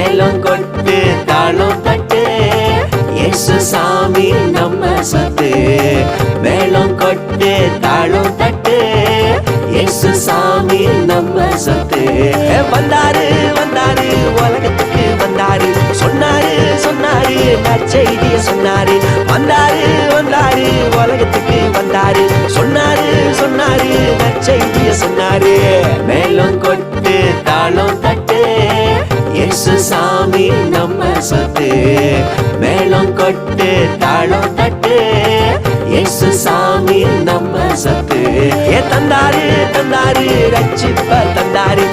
மேளம் கொட்டு தாளம் தட்டு, இயேசு சாமி நம்ம சொத்து. மேளம் கொட்டு தாளம் தட்டு, இயேசு சாமி நம்ம சொத்து. வந்தாரு வந்தாரு உலகத்துக்கு வந்தாரு, சொன்னாரு சொன்னாரு நற்செய்திய சொன்னாரு. வந்தாரு வந்தாரு உலகத்துக்கு வந்தாரு, சொன்னாரு சொன்னாரு நற்செய்திய சொன்னாரு. மேளம் கொட்டு தாளம் தட்டு, இயேசு சாமி நம்ம சொத்து. மேளம் கொட்டு தாளம் தட்டு, இயேசு சாமி நம்ம சொத்து. தந்தாரு தந்தாரு ரட்சிப்ப தந்தாரு,